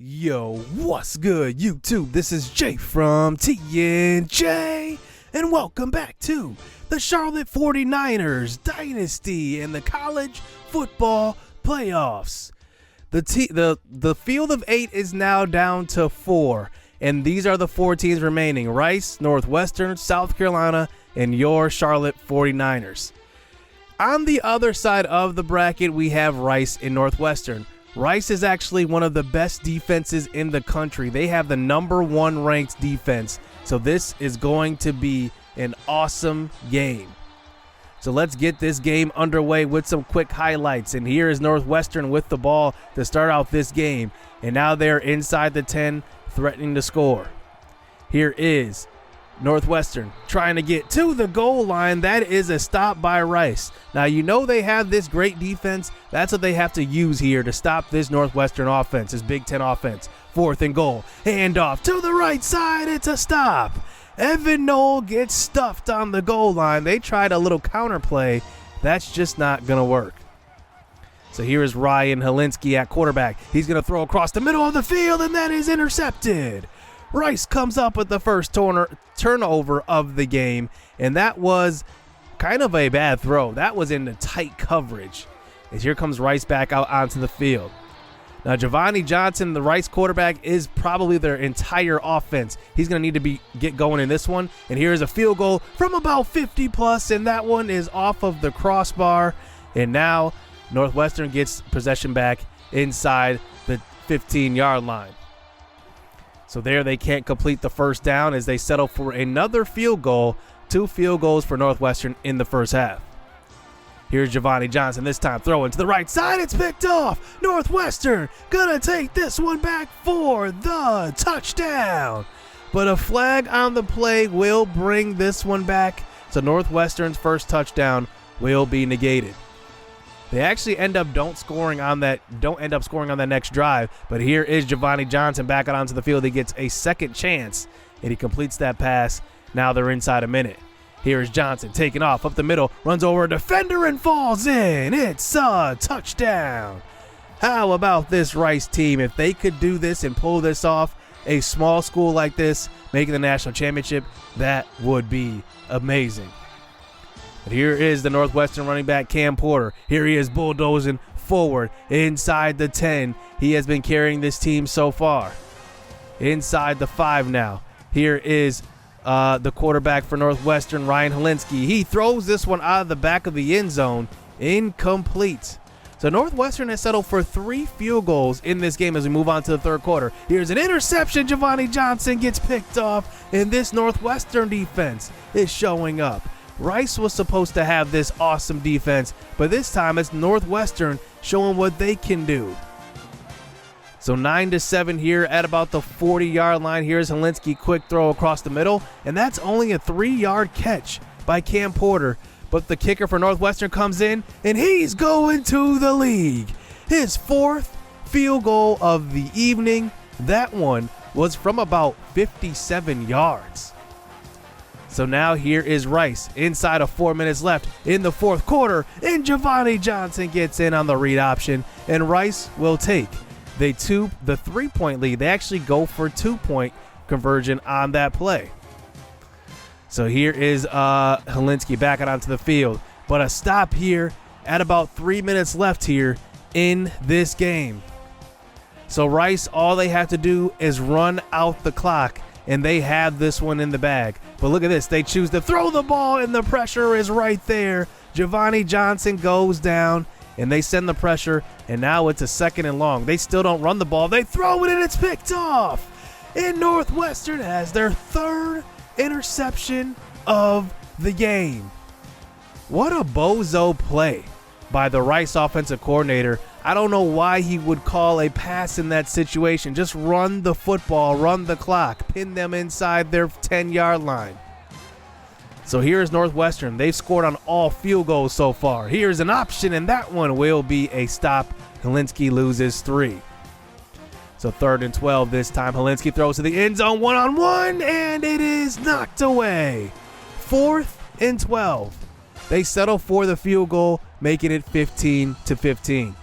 Yo, what's good, YouTube? This is Jay from Ncaa, and welcome back to the Charlotte 49ers Dynasty and the college football playoffs. The field of 8 is now down to 4, and these are the 4 teams remaining: Rice, Northwestern, South Carolina, and your Charlotte 49ers. On the other side of the bracket, we have Rice and Northwestern. Rice is actually one of the best defenses in the country. They have the #1 ranked defense. So this is going to be an awesome game. So let's get this game underway with some quick highlights. And here is Northwestern with the ball to start out this game. And now they're inside the 10, threatening to score. Here is Northwestern trying to get to the goal line. That is a stop by Rice. Now, you know they have this great defense. That's what they have to use here to stop this Northwestern offense, this Big Ten offense. 4th and goal. Handoff to the right side. It's a stop. Evan Knoll gets stuffed on the goal line. They tried a little counterplay. That's just not going to work. So here is Ryan Helinski at quarterback. He's going to throw across the middle of the field, and that is intercepted. Rice comes up with the first turnover of the game, and that was kind of a bad throw. That was in the tight coverage. As here comes Rice back out onto the field. Now, Giovanni Johnson, the Rice quarterback, is probably their entire offense. He's going to need to get going in this one. And here's a field goal from about 50 plus, and that one is off of the crossbar. And now Northwestern gets possession back inside the 15-yard line. So there they can't complete the first down as they settle for another field goal. 2 field goals for Northwestern in the first half. Here's Giovanni Johnson, this time throwing to the right side. It's picked off. Northwestern gonna take this one back for the touchdown. But a flag on the play will bring this one back. So Northwestern's first touchdown will be negated. They actually end up don't end up scoring on that next drive, but here is Giovanni Johnson back out onto the field. He gets a second chance, and he completes that pass. Now they're inside a minute. Here is Johnson taking off up the middle, runs over a defender and falls in. It's a touchdown. How about this Rice team? If they could do this and pull this off, a small school like this making the national championship, that would be amazing. But here is the Northwestern running back, Cam Porter. Here he is bulldozing forward inside the 10. He has been carrying this team so far. Inside the 5 now. Here is the quarterback for Northwestern, Ryan Helinski. He throws this one out of the back of the end zone. Incomplete. So Northwestern has settled for 3 field goals in this game as we move on to the third quarter. Here's an interception. Giovanni Johnson gets picked off, and this Northwestern defense is showing up. Rice was supposed to have this awesome defense, but this time it's Northwestern showing what they can do. So 9-7 here at about the 40-yard line. Here's Helinski, quick throw across the middle, and that's only a 3-yard catch by Cam Porter. But the kicker for Northwestern comes in, and he's going to the league. His 4th field goal of the evening. That one was from about 57 yards. So now here is Rice inside of 4 minutes left in the fourth quarter, and Giovanni Johnson gets in on the read option, and Rice will take the 3-point lead. They actually go for 2-point conversion on that play. So here is Helinski back out onto the field, but a stop here at about 3 minutes left here in this game. So Rice, all they have to do is run out the clock, and they have this one in the bag. But look at this. They choose to throw the ball, and the pressure is right there. Giovanni Johnson goes down, and they send the pressure, and now it's a 2nd and long. They still don't run the ball. They throw it, and it's picked off. And Northwestern has their 3rd interception of the game. What a bozo play by the Rice offensive coordinator. I don't know why he would call a pass in that situation. Just run the football, run the clock, pin them inside their 10-yard line. So here's Northwestern. They've scored on all field goals so far. Here's an option, and that one will be a stop. Helinski loses 3. So 3rd and 12 this time. Helinski throws to the end zone one-on-one, and it is knocked away. 4th and 12. They settle for the field goal, making it 15-15.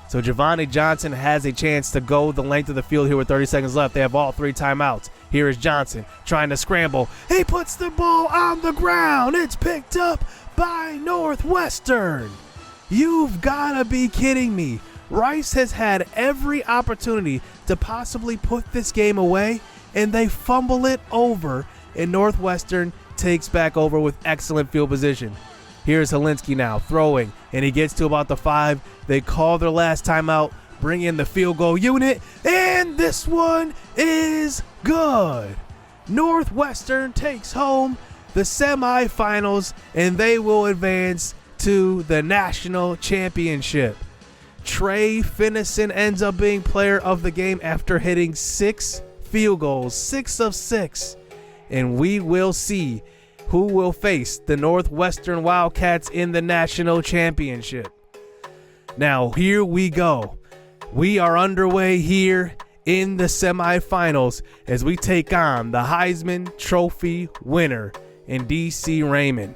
So Javonte Johnson has a chance to go the length of the field here with 30 seconds left. They have all 3 timeouts. Here is Johnson trying to scramble. He puts the ball on the ground. It's picked up by Northwestern. You've got to be kidding me. Rice has had every opportunity to possibly put this game away, and they fumble it over, and Northwestern takes back over with excellent field position. Here's Helinski now throwing, and he gets to about the 5. They call their last timeout, bring in the field goal unit, and this one is good. Northwestern takes home the semifinals, and they will advance to the national championship. Trey Finnison ends up being player of the game after hitting 6 field goals, 6 of 6, and we will see who will face the Northwestern Wildcats in the national championship. Now, here we go. We are underway here in the semifinals as we take on the Heisman Trophy winner in DC Raymond.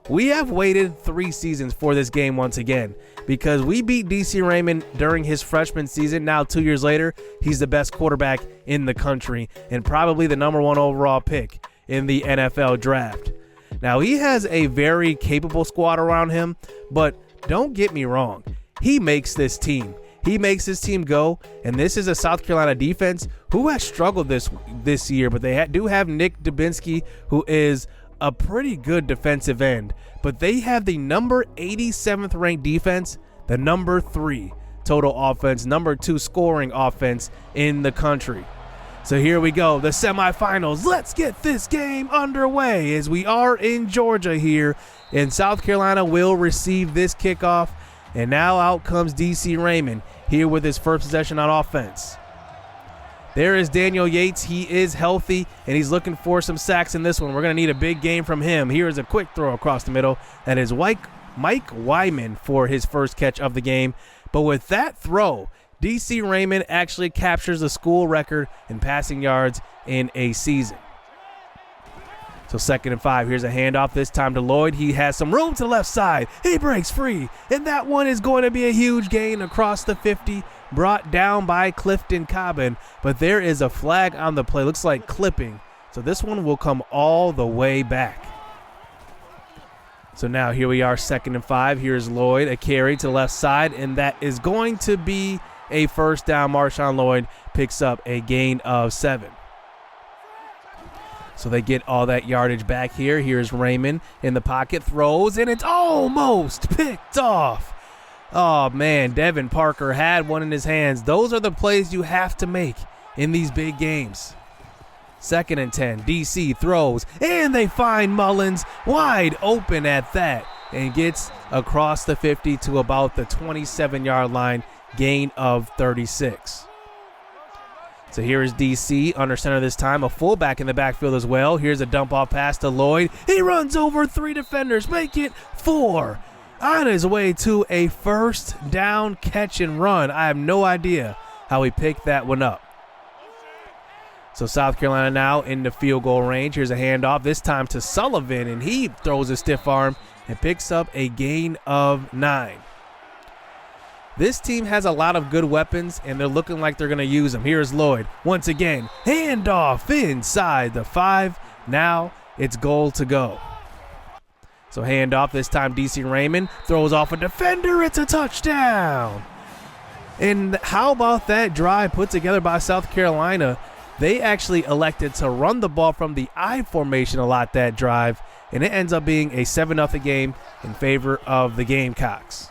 We have waited 3 seasons for this game once again because we beat DC Raymond during his freshman season. Now 2 years later, he's the best quarterback in the country and probably the #1 overall pick in the NFL draft. Now, he has a very capable squad around him, but don't get me wrong. He makes this team. He makes this team go, and this is a South Carolina defense who has struggled this year, but they do have Nick Dubinsky, who is a pretty good defensive end. But they have the number 87th ranked defense, the number 3 total offense, number 2 scoring offense in the country. So here we go, the semifinals. Let's get this game underway as we are in Georgia here, and South Carolina will receive this kickoff. And now out comes DC Raymond here with his first possession on offense. There is Daniel Yates. He is healthy, and he's looking for some sacks in this one. We're going to need a big game from him. Here is a quick throw across the middle. That is Mike Wyman for his first catch of the game. But with that throw, DC Raymond actually captures the school record in passing yards in a season. So 2nd and 5. Here's a handoff, this time to Lloyd. He has some room to the left side. He breaks free, and that one is going to be a huge gain across the 50, brought down by Clifton Cobbin. But there is a flag on the play. Looks like clipping. So this one will come all the way back. So now here we are, 2nd and 5. Here's Lloyd, a carry to the left side, and that is going to be a first down. Marshawn Lloyd picks up a gain of 7. So they get all that yardage back here. Here's Raymond in the pocket, throws, and it's almost picked off. Oh, man, Devin Parker had one in his hands. Those are the plays you have to make in these big games. 2nd and 10. DC throws, and they find Mullins wide open at that and gets across the 50 to about the 27-yard line, gain of 36. So here is DC under center this time, a fullback in the backfield as well. Here's a dump-off pass to Lloyd. He runs over 3 defenders, make it 4. On his way to a first down catch and run. I have no idea how he picked that one up. So South Carolina now in the field goal range. Here's a handoff, this time to Sullivan, and he throws a stiff arm and picks up a gain of 9. This team has a lot of good weapons, and they're looking like they're going to use them. Here's Lloyd once again. Handoff inside the 5. Now it's goal to go. So handoff, this time DC Raymond throws off a defender. It's a touchdown. And how about that drive put together by South Carolina? They actually elected to run the ball from the I formation a lot that drive, and it ends up being a 7-0 game in favor of the Gamecocks.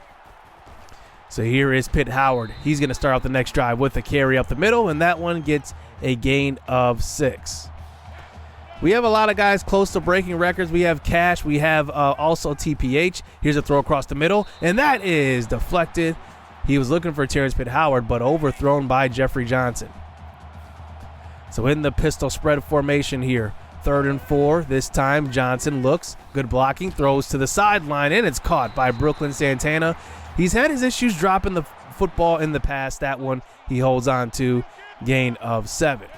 So here is Pitt Howard. He's going to start out the next drive with a carry up the middle, and that one gets a gain of 6. We have a lot of guys close to breaking records. We have Cash. We have also TPH. Here's a throw across the middle, and that is deflected. He was looking for Terrence Pitt Howard, but overthrown by Jeffrey Johnson. So in the pistol spread formation here, 3rd and 4. This time Johnson looks, good blocking, throws to the sideline, and it's caught by Brooklyn Santana. He's had his issues dropping the football in the past. That one he holds on to, gain of 7.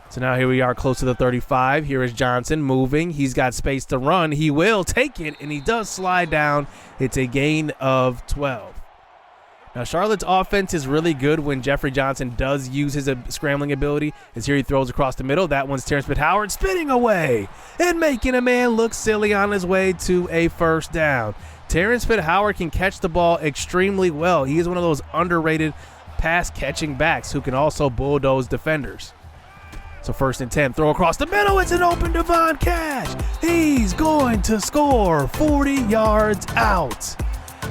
So now here we are close to the 35. Here is Johnson moving. He's got space to run. He will take it, and he does slide down. It's a gain of 12. Now, Charlotte's offense is really good when Jeffrey Johnson does use his scrambling ability. As here he throws across the middle. That one's Terrence Pitt-Howard spinning away and making a man look silly on his way to a first down. Terrence Pitt-Howard can catch the ball extremely well. He is one of those underrated pass-catching backs who can also bulldoze defenders. So 1st and 10, throw across the middle. It's an open Devon Cash. He's going to score 40 yards out.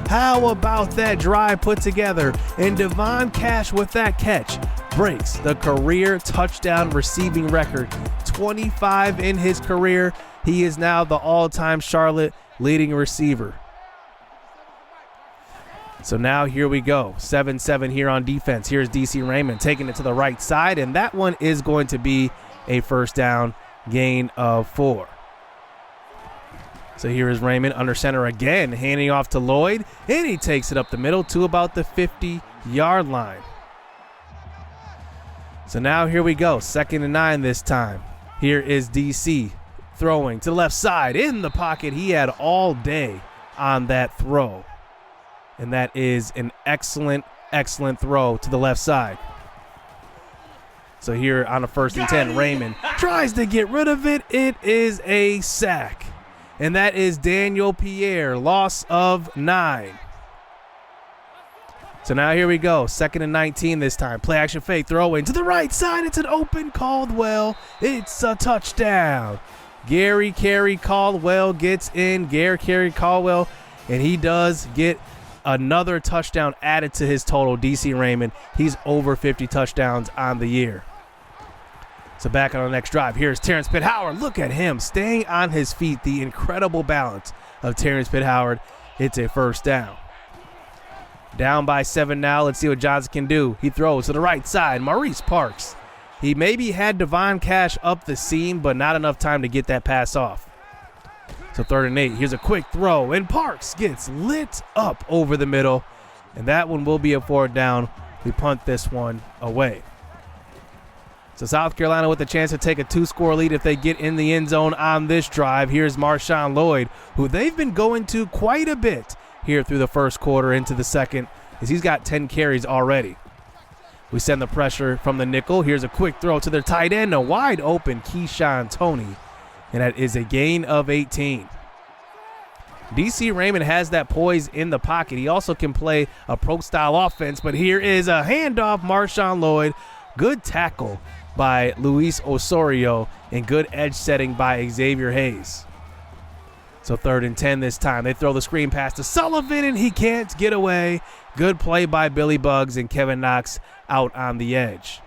How about that drive put together? And Devon Cash with that catch breaks the career touchdown receiving record. 25 in his career. He is now the all-time Charlotte leading receiver. So now here we go. 7-7 here on defense. Here's DC Raymond taking it to the right side, and that one is going to be a first down, gain of 4. So here is Raymond under center again, handing off to Lloyd, and he takes it up the middle to about the 50-yard line. So now here we go, 2nd and 9 this time. Here is DC throwing to the left side in the pocket. He had all day on that throw, and that is an excellent throw to the left side. So here on a 1st and 10, Raymond tries to get rid of it. It is a sack. And that is Daniel Pierre, loss of 9. So now here we go, 2nd and 19 this time. Play action fake, throwing to the right side. It's an open Caldwell. It's a touchdown. Gary Carey Caldwell gets in. Gary Carey Caldwell, and he does get another touchdown added to his total. DC Raymond, he's over 50 touchdowns on the year. So back on the next drive, here's Terrence Pitt-Howard. Look at him staying on his feet. The incredible balance of Terrence Pitt-Howard. It's a first down. Down by 7 now. Let's see what Johnson can do. He throws to the right side. Maurice Parks. He maybe had Devon Cash up the seam, but not enough time to get that pass off. So 3rd and 8. Here's a quick throw, and Parks gets lit up over the middle, and that one will be a 4th down. We punt this one away. So South Carolina with a chance to take a 2-score lead if they get in the end zone on this drive. Here's Marshawn Lloyd, who they've been going to quite a bit here through the first quarter into the second, as he's got 10 carries already. We send the pressure from the nickel. Here's a quick throw to their tight end, a wide open Keyshawn Toney, and that is a gain of 18. DC Raymond has that poise in the pocket. He also can play a pro-style offense, but here is a handoff, Marshawn Lloyd. Good tackle by Luis Osorio, and good edge setting by Xavier Hayes. So 3rd and 10 this time. They throw the screen pass to Sullivan, and he can't get away. Good play by Billy Buggs, and Kevin Knox out on the edge.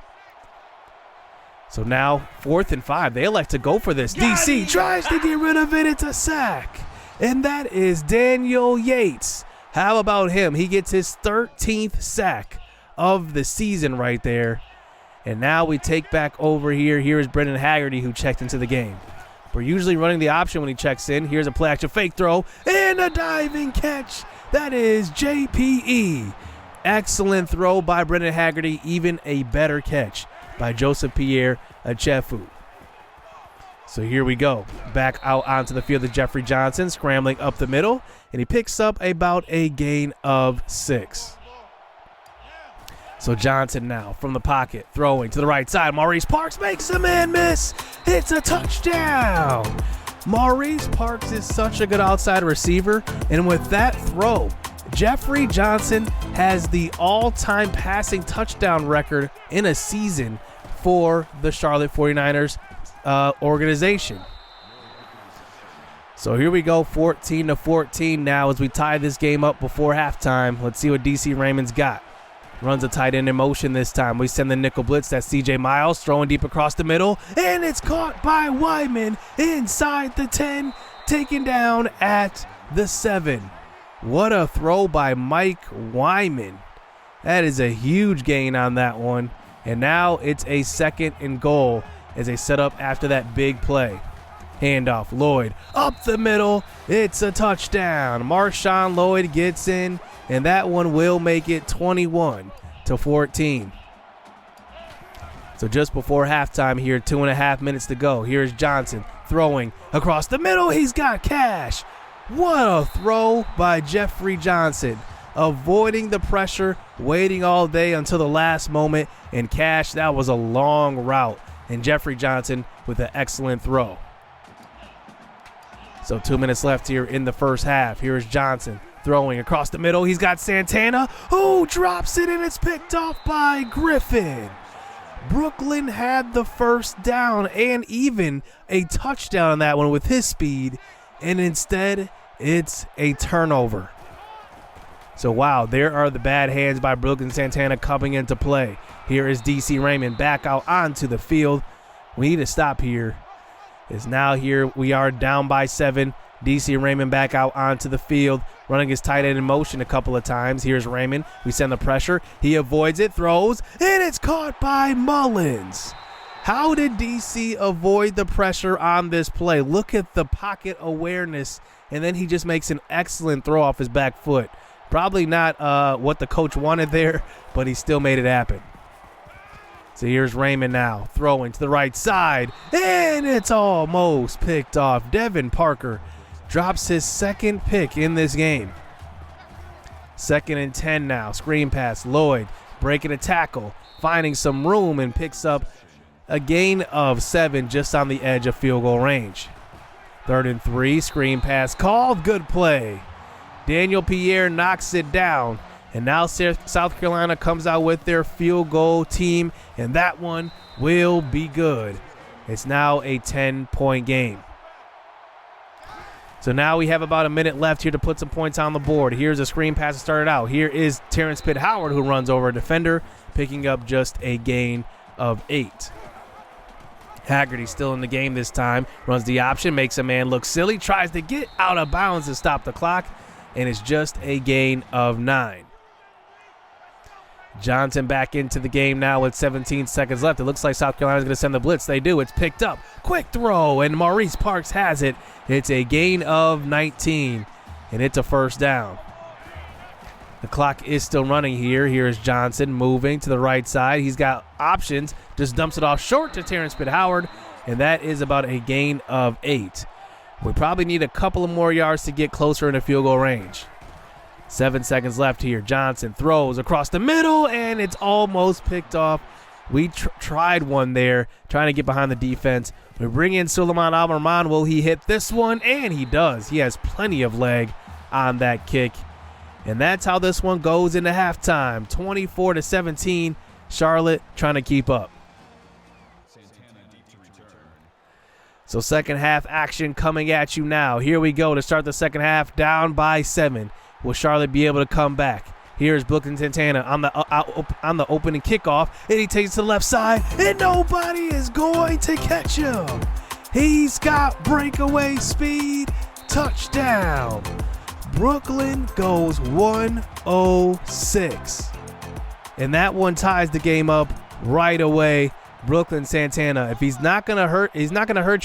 So now 4th and 5. They elect to go for this. DC tries to get rid of it. It's a sack. And that is Daniel Yates. How about him? He gets his 13th sack of the season right there. And now we take back over here. Here is Brendan Haggerty, who checked into the game. We're usually running the option when he checks in. Here's a play action fake throw and a diving catch. That is JPE. Excellent throw by Brendan Haggerty. Even a better catch by Joseph Pierre Achefu. So here we go. Back out onto the field of Jeffrey Johnson, scrambling up the middle, and he picks up about a gain of 6. So Johnson now from the pocket, throwing to the right side. Maurice Parks makes a man miss. It's a touchdown. Maurice Parks is such a good outside receiver, and with that throw, Jeffrey Johnson has the all-time passing touchdown record in a season for the Charlotte 49ers organization. So here we go, 14-14 now as we tie this game up before halftime. Let's see what DC Raymond's got. Runs a tight end in motion this time. We send the nickel blitz. That's CJ Miles throwing deep across the middle, and it's caught by Wyman inside the 10, taken down at the 7. What a throw by Mike Wyman. That is a huge gain on that one. And now it's a 2nd and goal as they set up after that big play. Handoff, Lloyd up the middle. It's a touchdown. Marshawn Lloyd gets in, and that one will make it 21-14. So just before halftime here, 2.5 minutes to go. Here's Johnson throwing across the middle. He's got Cash. What a throw by Jeffrey Johnson, avoiding the pressure waiting all day until the last moment. And Cash, that was a long route. And Jeffrey Johnson with an excellent throw. So 2 minutes left here in the first half. Here's Johnson throwing across the middle. He's got Santana, who drops it, and it's picked off by Griffin. Brooklyn had the first down and even a touchdown on that one with his speed, and instead it's a turnover. So wow, there are the bad hands by Brooklyn Santana coming into play. Here is DC Raymond back out onto the field. We need to stop here. It's now here. We are down by 7. DC Raymond back out onto the field, running his tight end in motion a couple of times. Here's Raymond. We send the pressure. He avoids it, throws, and it's caught by Mullins. How did DC avoid the pressure on this play? Look at the pocket awareness, and then he just makes an excellent throw off his back foot. Probably not what the coach wanted there, but he still made it happen. So here's Raymond now, throwing to the right side, and it's almost picked off. Devin Parker drops his second pick in this game. 2nd and 10 now. Screen pass. Lloyd breaking a tackle, finding some room, and picks up a gain of 7 just on the edge of field goal range. 3rd and 3. Screen pass called. Good play. Daniel Pierre knocks it down. And now South Carolina comes out with their field goal team, and that one will be good. It's now a 10-point game. So now we have about a minute left here to put some points on the board. Here's a screen pass that started out. Here is Terrence Pitt Howard, who runs over a defender, picking up just a gain of 8. Haggerty still in the game this time. Runs the option, makes a man look silly, tries to get out of bounds to stop the clock, and it's just a gain of 9. Johnson back into the game now with 17 seconds left. It looks like South Carolina's going to send the blitz. They do. It's picked up. Quick throw, and Maurice Parks has it. It's a gain of 19, and it's a first down. The clock is still running here. Here's Johnson moving to the right side. He's got options. Just dumps it off short to Terrence Pitt Howard, and that is about a gain of 8. We probably need a couple of more yards to get closer in the field goal range. 7 seconds left here. Johnson throws across the middle, and it's almost picked off. We tried one there, trying to get behind the defense. We bring in Suleiman Al-Rahman. Will he hit this one? And he does. He has plenty of leg on that kick. And that's how this one goes into halftime. 24-17. Charlotte trying to keep up. So second half action coming at you now. Here we go to start the second half, down by 7. Will Charlotte be able to come back? Here's Brooklyn Santana on the opening kickoff, and he takes it to the left side, and nobody is going to catch him. He's got breakaway speed. Touchdown. Brooklyn goes 106. And that one ties the game up right away. Brooklyn Santana, if he's not gonna hurt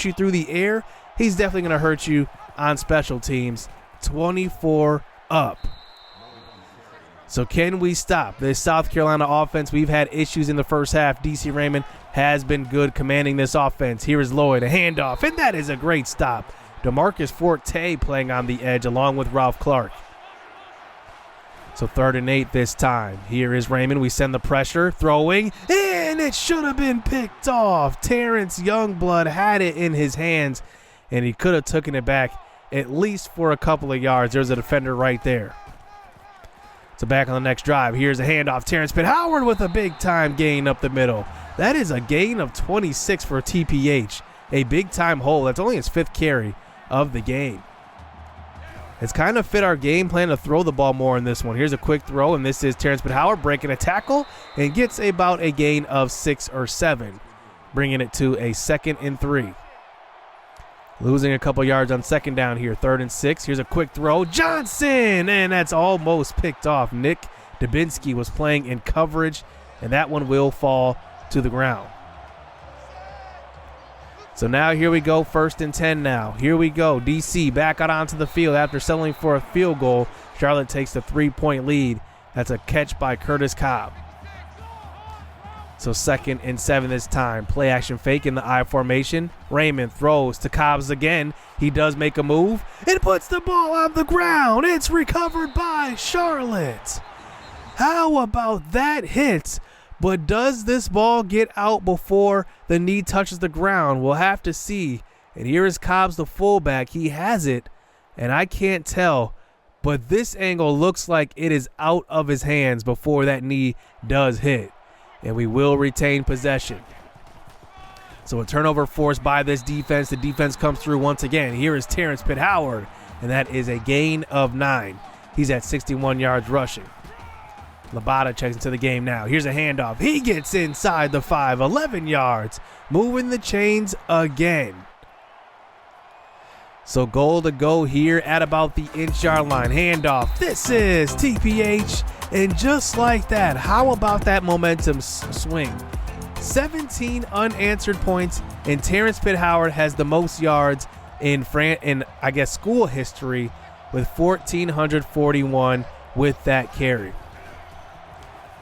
you through the air, he's definitely gonna hurt you on special teams. 24 up. So can we stop this South Carolina offense? We've had issues in the first half. DC Raymond has been good commanding this offense. Here is Lloyd, a handoff, and that is a great stop. DeMarcus Forte playing on the edge along with Ralph Clark. So 3rd and 8 this time. Here is Raymond. We send the pressure, throwing, and it should have been picked off. Terrence Youngblood had it in his hands, and he could have taken it back at least for a couple of yards. There's a defender right there. So back on the next drive. Here's a handoff. Terrence Pitt Howard with a big-time gain up the middle. That is a gain of 26 for TPH. A big-time hole. That's only his 5th carry of the game. It's kind of fit our game plan to throw the ball more in this one. Here's a quick throw, and this is Terrence Pitt Howard breaking a tackle and gets about a gain of 6 or 7, bringing it to a 2nd and 3. Losing a couple yards on 2nd down here. 3rd and 6. Here's a quick throw. Johnson, and that's almost picked off. Nick Dubinsky was playing in coverage, and that one will fall to the ground. So now here we go, 1st and 10 now. Here we go. DC back out onto the field after settling for a field goal. Charlotte takes the 3-point lead. That's a catch by Curtis Cobb. So 2nd and 7 this time. Play action fake in the I formation. Raymond throws to Cobbs again. He does make a move. It puts the ball on the ground. It's recovered by Charlotte. How about that hit? But does this ball get out before the knee touches the ground? We'll have to see. And here is Cobbs, the fullback. He has it, and I can't tell, but this angle looks like it is out of his hands before that knee does hit. And we will retain possession. So a turnover forced by this defense. The defense comes through once again. Here is Terrence Pitt-Howard, and that is a gain of 9. He's at 61 yards rushing. Labata checks into the game now. Here's a handoff. He gets inside the 5, 11 yards, moving the chains again. So goal to go here at about the inch-yard line. Handoff. This is TPH, and just like that, how about that momentum swing? 17 unanswered points, and Terrence Pitt-Howard has the most yards in I guess school history with 1,441 with that carry.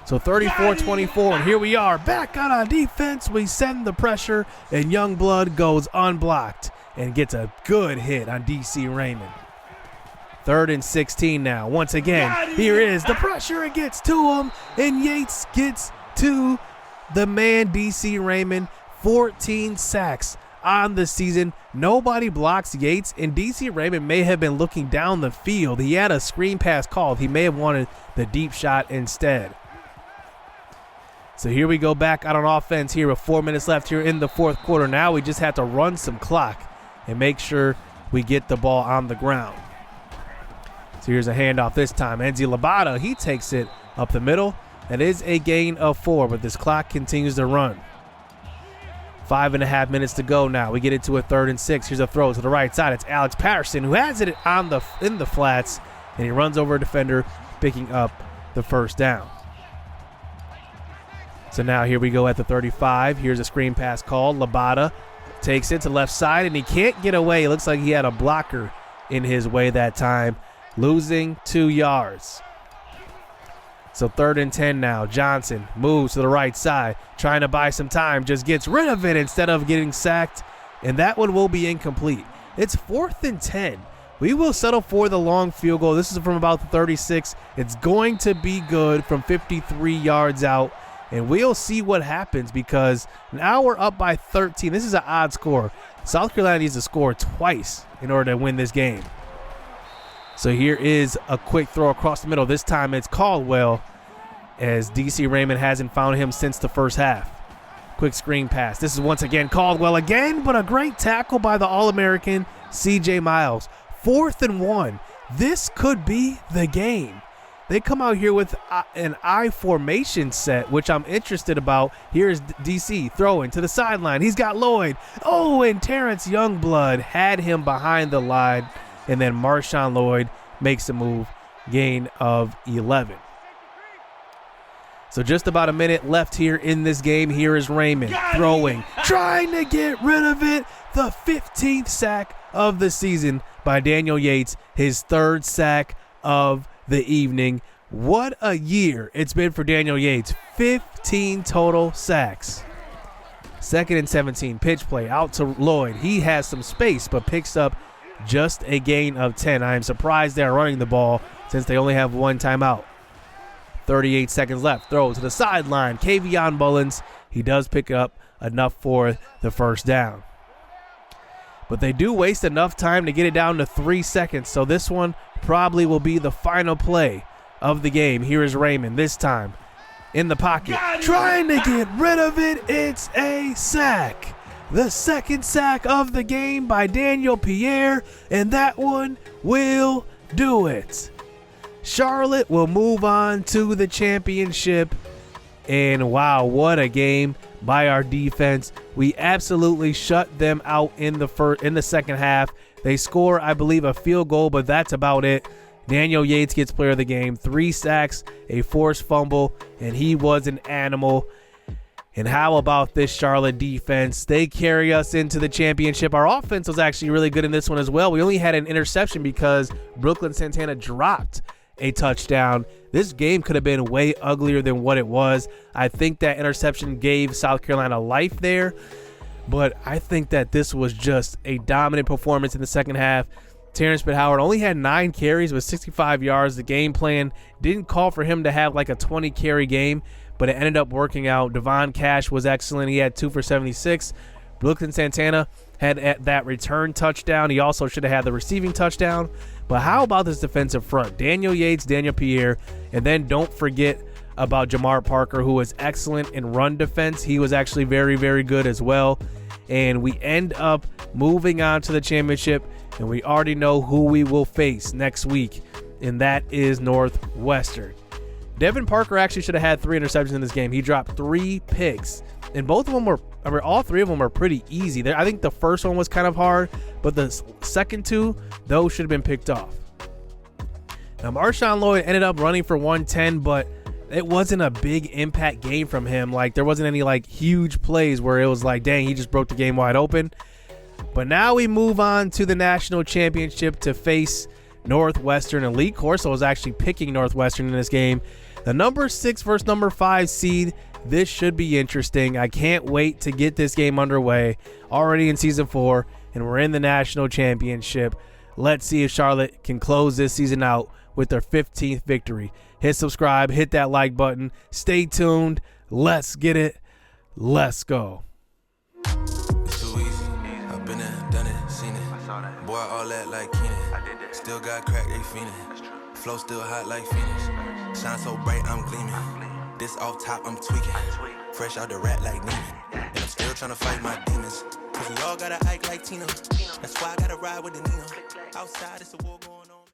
So 34-24, and here we are back on our defense. We send the pressure, and Youngblood goes unblocked and gets a good hit on DC Raymond. 3rd and 16 now. Once again, here is the pressure. It gets to him, and Yates gets to the man, DC Raymond. 14 sacks on the season. Nobody blocks Yates, and DC Raymond may have been looking down the field. He had a screen pass called. He may have wanted the deep shot instead. So here we go back out on offense here with 4 minutes left here in the fourth quarter. Now we just have to run some clock and make sure we get the ball on the ground. So here's a handoff this time. Enzi Labata, he takes it up the middle. That is a gain of 4, but this clock continues to run. 5.5 minutes to go now. We get it to a 3rd and 6. Here's a throw to the right side. It's Alex Patterson who has it in the flats, and he runs over a defender, picking up the first down. So now here we go at the 35. Here's a screen pass called. Labata takes it to left side, and he can't get away. It looks like he had a blocker in his way that time, losing 2 yards. So 3rd and 10 now. Johnson moves to the right side, trying to buy some time, just gets rid of it instead of getting sacked, and that one will be incomplete. It's 4th and 10. We will settle for the long field goal. This is from about the 36. It's going to be good from 53 yards out. And we'll see what happens because now we're up by 13. This is an odd score. South Carolina needs to score twice in order to win this game. So here is a quick throw across the middle. This time it's Caldwell, as DC Raymond hasn't found him since the first half. Quick screen pass. This is once again Caldwell again, but a great tackle by the All-American CJ Miles. 4th and 1. This could be the game. They come out here with an I formation set, which I'm interested about. Here's DC throwing to the sideline. He's got Lloyd. Oh, and Terrence Youngblood had him behind the line. And then Marshawn Lloyd makes a move, gain of 11. So just about a minute left here in this game. Here is Raymond throwing, trying to get rid of it. The 15th sack of the season by Daniel Yates, his 3rd sack of the evening. What a year it's been for Daniel Yates. 15 total sacks. 2nd and 17, pitch play out to Lloyd. He has some space but picks up just a gain of 10. I am surprised they're running the ball since they only have 1 timeout. 38 seconds left. Throw to the sideline. Kavion Mullins. He does pick up enough for the first down. But they do waste enough time to get it down to 3 seconds. So this one probably will be the final play of the game. Here is Raymond this time in the pocket, trying to get rid of it. It's a sack. The 2nd sack of the game by Daniel Pierre, and that one will do it. Charlotte will move on to the championship, and wow, what a game by our defense. We absolutely shut them out in the second half. They score, I believe, a field goal, but that's about it. Daniel Yates gets player of the game. 3 sacks, a forced fumble, and he was an animal. And how about this Charlotte defense? They carry us into the championship. Our offense was actually really good in this one as well. We only had an interception because Brooklyn Santana dropped a touchdown. This game could have been way uglier than what it was. I think that interception gave South Carolina life there, but I think that this was just a dominant performance in the second half. Terrence Pitt Howard only had 9 carries with 65 yards. The game plan didn't call for him to have like a 20 carry game, but it ended up working out. Devon Cash was excellent. He had 2 for 76. Brooklyn Santana had that return touchdown. He also should have had the receiving touchdown. But how about this defensive front? Daniel Yates, Daniel Pierre, and then don't forget about Jamar Parker, who was excellent in run defense. He was actually very, very good as well. And we end up moving on to the championship, and we already know who we will face next week, and that is Northwestern. Devin Parker actually should have had 3 interceptions in this game. He dropped 3 picks, and both of them were, all 3 of them were pretty easy. I think the first one was kind of hard, but the second 2, those should have been picked off. Now, Marshawn Lloyd ended up running for 110, but it wasn't a big impact game from him. Like, there wasn't any like huge plays where it was like, dang, he just broke the game wide open. But now we move on to the national championship to face Northwestern. And Lee Corso was actually picking Northwestern in this game. The number 6 versus number 5 seed. This should be interesting. I can't wait to get this game underway. Already in season 4, and we're in the national championship. Let's see if Charlotte can close this season out with their 15th victory. Hit subscribe, hit that like button. Stay tuned. Let's get it. Let's go. It's too easy. I've been there, done it, seen it. Boy, all that like Keenan. Still got crack, they fiendin'. Flow still hot like Phoenix. Shine so bright, I'm gleaming. This off top, I'm tweaking. Fresh out the rat like Neiman. And I'm still trying to fight my demons. Cause we all gotta act like Tina. That's why I gotta ride with the Nina. Outside, it's a war going.